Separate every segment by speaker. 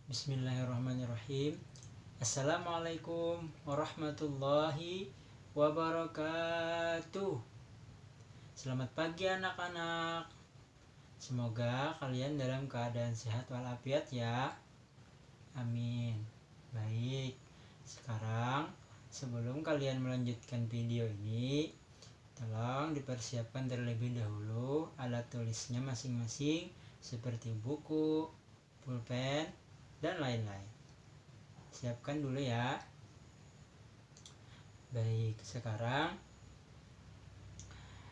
Speaker 1: Bismillahirrahmanirrahim. Assalamualaikum warahmatullahi wabarakatuh. Selamat pagi anak-anak. Semoga kalian dalam keadaan sehat walafiat ya. Amin. Baik. Sekarang sebelum kalian melanjutkan video ini, tolong dipersiapkan terlebih dahulu alat tulisnya masing-masing seperti buku, pulpen, dan lain-lain. Siapkan dulu ya. Baik, sekarang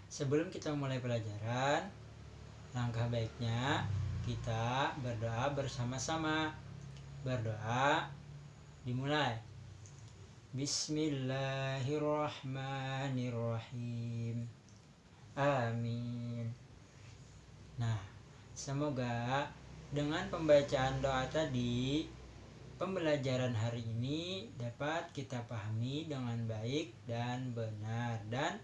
Speaker 1: sebelum kita mulai pelajaran, langkah baiknya kita berdoa bersama-sama. Berdoa dimulai. Bismillahirrahmanirrahim. Amin. Nah, semoga dengan pembacaan doa tadi, pembelajaran hari ini dapat kita pahami dengan baik dan benar dan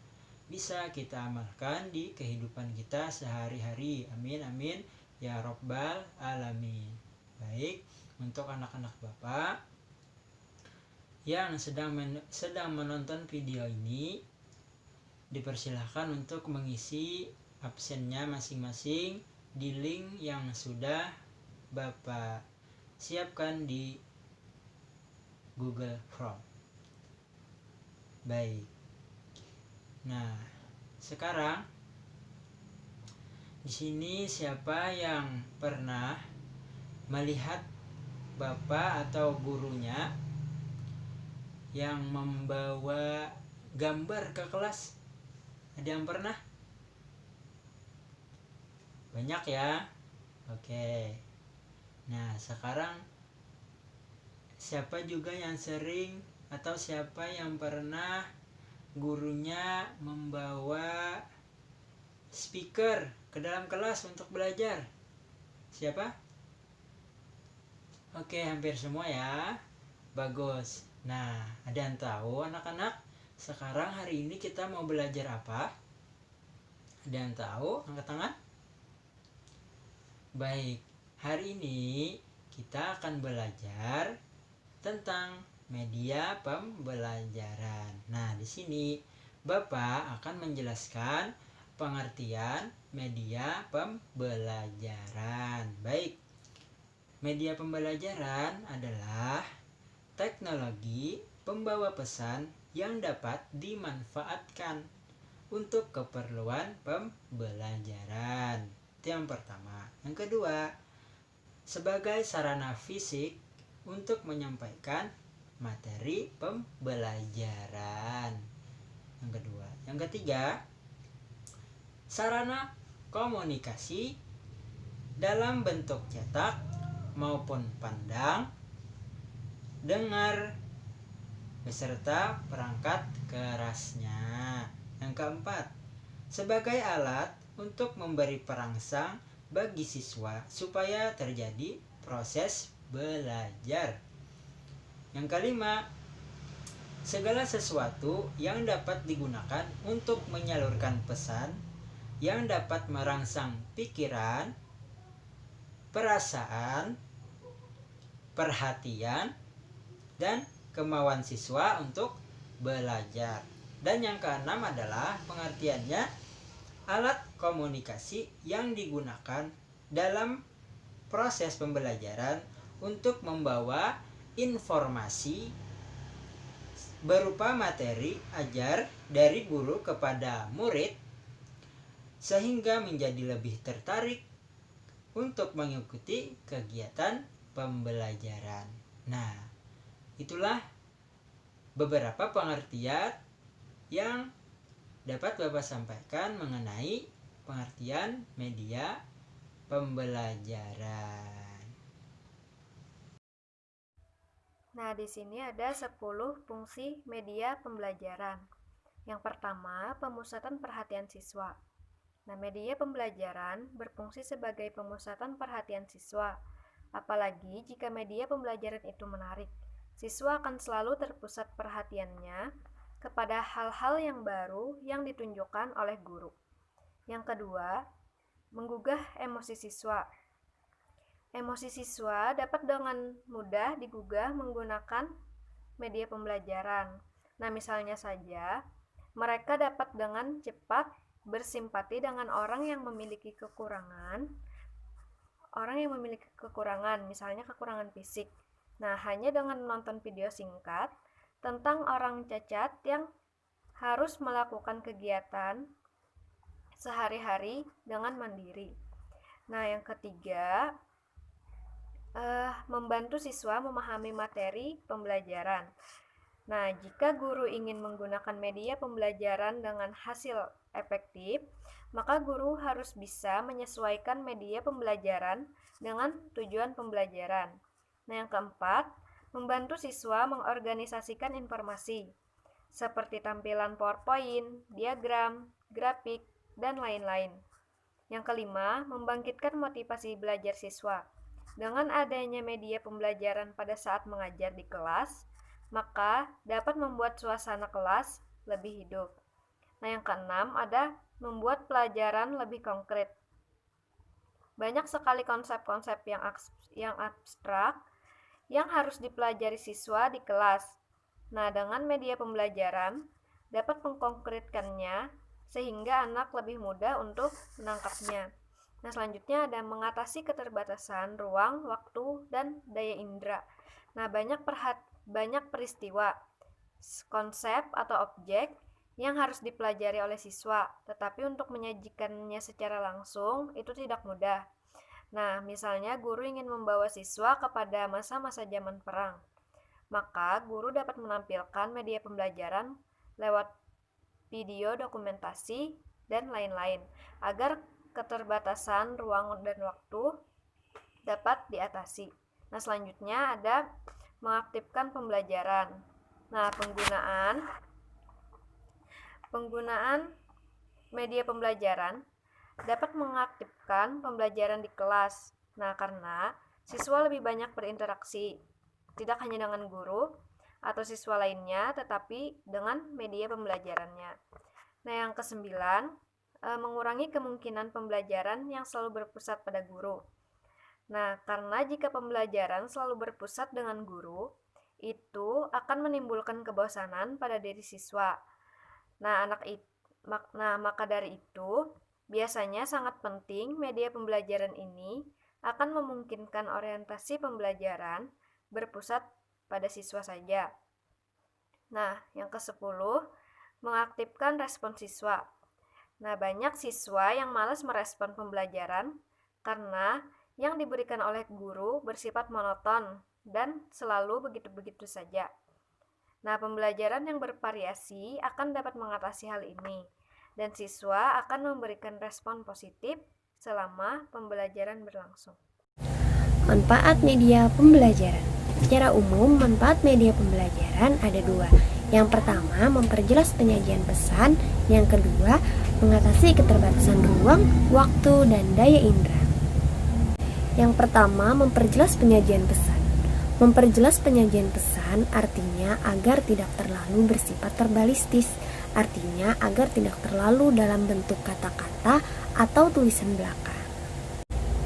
Speaker 1: bisa kita amalkan di kehidupan kita sehari-hari. Amin amin ya robbal alamin. Baik, untuk anak-anak Bapak yang sedang menonton video ini, dipersilahkan untuk mengisi absennya masing-masing di link yang sudah Bapak siapkan di Google Form. Baik. Nah, sekarang di sini siapa yang pernah melihat Bapak atau gurunya yang membawa gambar ke kelas? Ada yang pernah? Banyak ya? Oke. Nah, sekarang siapa juga yang sering atau siapa yang pernah gurunya membawa speaker ke dalam kelas untuk belajar? Siapa? Oke, hampir semua ya. Bagus. Nah, ada yang tahu anak-anak sekarang hari ini kita mau belajar apa? Ada yang tahu? Angkat tangan. Baik, hari ini kita akan belajar tentang media pembelajaran. Nah, di sini Bapak akan menjelaskan pengertian media pembelajaran. Baik, media pembelajaran adalah teknologi pembawa pesan yang dapat dimanfaatkan untuk keperluan pembelajaran. Itu yang pertama. Yang kedua, sebagai sarana fisik untuk menyampaikan materi pembelajaran. Yang kedua. Yang ketiga, sarana komunikasi dalam bentuk cetak maupun pandang, dengar, beserta perangkat kerasnya. Yang keempat, sebagai alat untuk memberi perangsang bagi siswa supaya terjadi proses belajar. Yang kelima, segala sesuatu yang dapat digunakan untuk menyalurkan pesan yang dapat merangsang pikiran, perasaan, perhatian, dan kemauan siswa untuk belajar. Dan yang keenam adalah pengertiannya alat komunikasi yang digunakan dalam proses pembelajaran untuk membawa informasi berupa materi ajar dari guru kepada murid sehingga menjadi lebih tertarik untuk mengikuti kegiatan pembelajaran. Nah, itulah beberapa pengertian yang dapat Bapak sampaikan mengenai pengertian media pembelajaran.
Speaker 2: Nah, di sini ada 10 fungsi media pembelajaran. Yang pertama, pemusatan perhatian siswa. Nah, media pembelajaran berfungsi sebagai pemusatan perhatian siswa. Apalagi jika media pembelajaran itu menarik, siswa akan selalu terpusat perhatiannya kepada hal-hal yang baru yang ditunjukkan oleh guru. Yang kedua, menggugah emosi siswa. Emosi siswa dapat dengan mudah digugah menggunakan media pembelajaran. Nah, misalnya saja, mereka dapat dengan cepat bersimpati dengan orang yang memiliki kekurangan, misalnya kekurangan fisik. Nah, hanya dengan menonton video singkat tentang orang cacat yang harus melakukan kegiatan sehari-hari dengan mandiri. Nah, yang ketiga, membantu siswa memahami materi pembelajaran. Nah, jika guru ingin menggunakan media pembelajaran dengan hasil efektif, maka guru harus bisa menyesuaikan media pembelajaran dengan tujuan pembelajaran. Nah, yang keempat, membantu siswa mengorganisasikan informasi, seperti tampilan PowerPoint, diagram, grafik, dan lain-lain. Yang kelima, membangkitkan motivasi belajar siswa. Dengan adanya media pembelajaran pada saat mengajar di kelas, maka dapat membuat suasana kelas lebih hidup. Nah, yang keenam ada membuat pelajaran lebih konkret. Banyak sekali konsep-konsep yang abstrak yang harus dipelajari siswa di kelas. Nah, dengan media pembelajaran dapat mengkonkretkannya sehingga anak lebih mudah untuk menangkapnya. Nah, selanjutnya ada mengatasi keterbatasan ruang, waktu, dan daya indera. Nah, banyak peristiwa, konsep atau objek yang harus dipelajari oleh siswa, tetapi untuk menyajikannya secara langsung itu tidak mudah. Nah, misalnya guru ingin membawa siswa kepada masa-masa zaman perang, maka guru dapat menampilkan media pembelajaran lewat video, dokumentasi, dan lain-lain, agar keterbatasan ruang dan waktu dapat diatasi. Nah, selanjutnya ada mengaktifkan pembelajaran. Nah, penggunaan media pembelajaran dapat mengaktifkan pembelajaran di kelas. Nah, karena siswa lebih banyak berinteraksi, tidak hanya dengan guru atau siswa lainnya, tetapi dengan media pembelajarannya. Nah, yang kesembilan, mengurangi kemungkinan pembelajaran yang selalu berpusat pada guru. Nah, karena jika pembelajaran selalu berpusat dengan guru, itu akan menimbulkan kebosanan pada diri siswa. Nah, maka dari itu, biasanya sangat penting media pembelajaran ini akan memungkinkan orientasi pembelajaran berpusat pada siswa saja. Nah, yang ke-10, mengaktifkan respon siswa. Nah, banyak siswa yang malas merespon pembelajaran karena yang diberikan oleh guru bersifat monoton dan selalu begitu-begitu saja. Nah, pembelajaran yang bervariasi akan dapat mengatasi hal ini, dan siswa akan memberikan respon positif selama pembelajaran berlangsung.
Speaker 3: Manfaat media pembelajaran. Secara umum, manfaat media pembelajaran ada dua. Yang pertama, memperjelas penyajian pesan. Yang kedua, mengatasi keterbatasan ruang, waktu, dan daya indera. Yang pertama, memperjelas penyajian pesan. Memperjelas penyajian pesan artinya agar tidak terlalu bersifat verbalistis, artinya agar tidak terlalu dalam bentuk kata-kata atau tulisan belaka.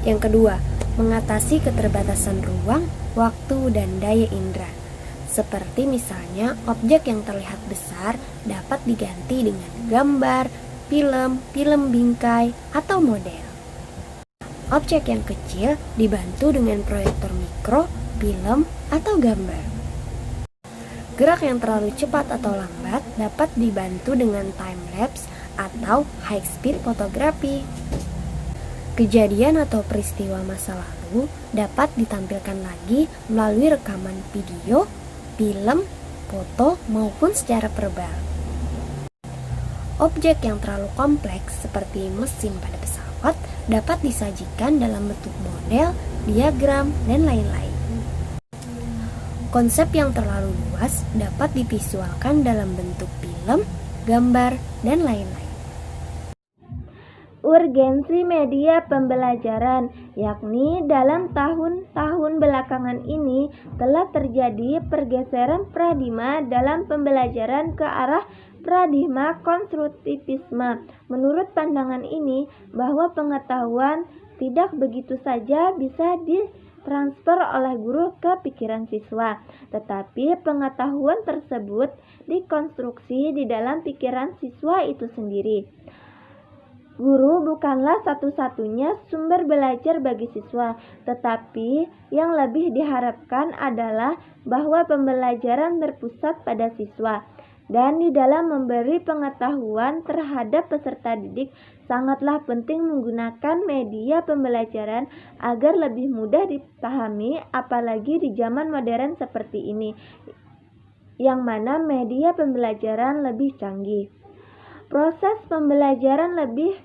Speaker 3: Yang kedua, mengatasi keterbatasan ruang, waktu, dan daya indera. Seperti misalnya objek yang terlihat besar dapat diganti dengan gambar, film bingkai, atau model. Objek yang kecil dibantu dengan proyektor mikro, film, atau gambar. Gerak yang terlalu cepat atau lambat dapat dibantu dengan time-lapse atau high-speed fotografi. Kejadian atau peristiwa masa lalu dapat ditampilkan lagi melalui rekaman video, film, foto, maupun secara verbal. Objek yang terlalu kompleks seperti mesin pada pesawat dapat disajikan dalam bentuk model, diagram, dan lain-lain. Konsep yang terlalu luas dapat divisualkan dalam bentuk film, gambar, dan lain-lain.
Speaker 4: Urgensi media pembelajaran, yakni dalam tahun-tahun belakangan ini telah terjadi pergeseran paradigma dalam pembelajaran ke arah paradigma konstruktivisme. Menurut pandangan ini, bahwa pengetahuan tidak begitu saja bisa ditransfer oleh guru ke pikiran siswa, tetapi pengetahuan tersebut dikonstruksi di dalam pikiran siswa itu sendiri. Guru bukanlah satu-satunya sumber belajar bagi siswa, tetapi yang lebih diharapkan adalah bahwa pembelajaran berpusat pada siswa. Dan di dalam memberi pengetahuan terhadap peserta didik, sangatlah penting menggunakan media pembelajaran agar lebih mudah dipahami, apalagi di zaman modern seperti ini, yang mana media pembelajaran lebih canggih. Proses pembelajaran lebih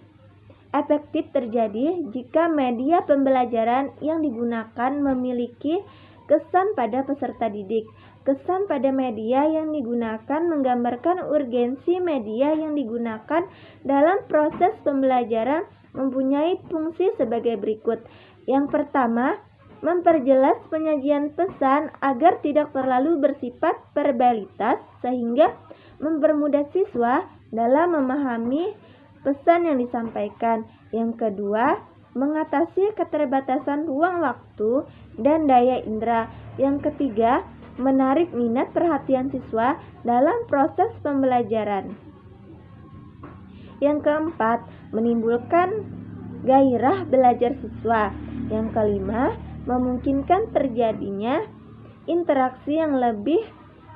Speaker 4: efektif terjadi jika media pembelajaran yang digunakan memiliki kesan pada peserta didik. Kesan pada media yang digunakan menggambarkan urgensi media yang digunakan dalam proses pembelajaran mempunyai fungsi sebagai berikut. Yang pertama, memperjelas penyajian pesan agar tidak terlalu bersifat verbalitas sehingga mempermudah siswa dalam memahami pesan yang disampaikan. Yang kedua, mengatasi keterbatasan ruang waktu dan daya indera. Yang ketiga, menarik minat perhatian siswa dalam proses pembelajaran. Yang keempat, menimbulkan gairah belajar siswa. Yang kelima, memungkinkan terjadinya interaksi yang lebih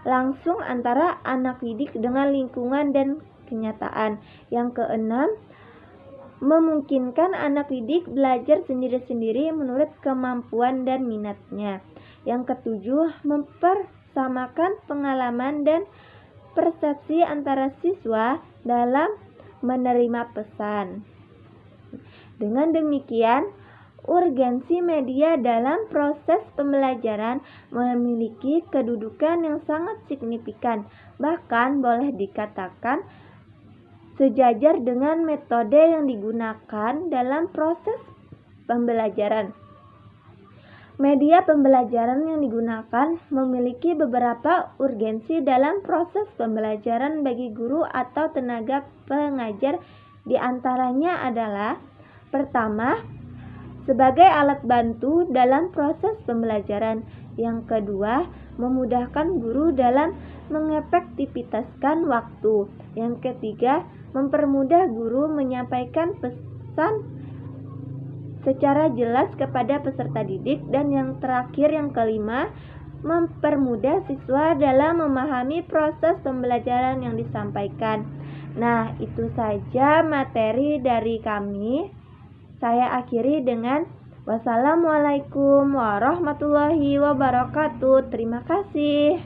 Speaker 4: langsung antara anak didik dengan lingkungan dan kenyataan. Yang keenam, memungkinkan anak didik belajar sendiri-sendiri menurut kemampuan dan minatnya. Yang ketujuh, mempersamakan pengalaman dan persepsi antara siswa dalam menerima pesan. Dengan demikian, urgensi media dalam proses pembelajaran memiliki kedudukan yang sangat signifikan, bahkan boleh dikatakan sejajar dengan metode yang digunakan dalam proses pembelajaran. Media pembelajaran yang digunakan memiliki beberapa urgensi dalam proses pembelajaran bagi guru atau tenaga pengajar. Di antaranya adalah: pertama, sebagai alat bantu dalam proses pembelajaran. Yang kedua, memudahkan guru dalam mengefektivitaskan waktu. Yang ketiga, mempermudah guru menyampaikan pesan secara jelas kepada peserta didik. Dan yang terakhir, yang kelima, mempermudah siswa dalam memahami proses pembelajaran yang disampaikan. Nah, itu saja materi dari kami. Saya akhiri dengan wassalamualaikum warahmatullahi wabarakatuh. Terima kasih.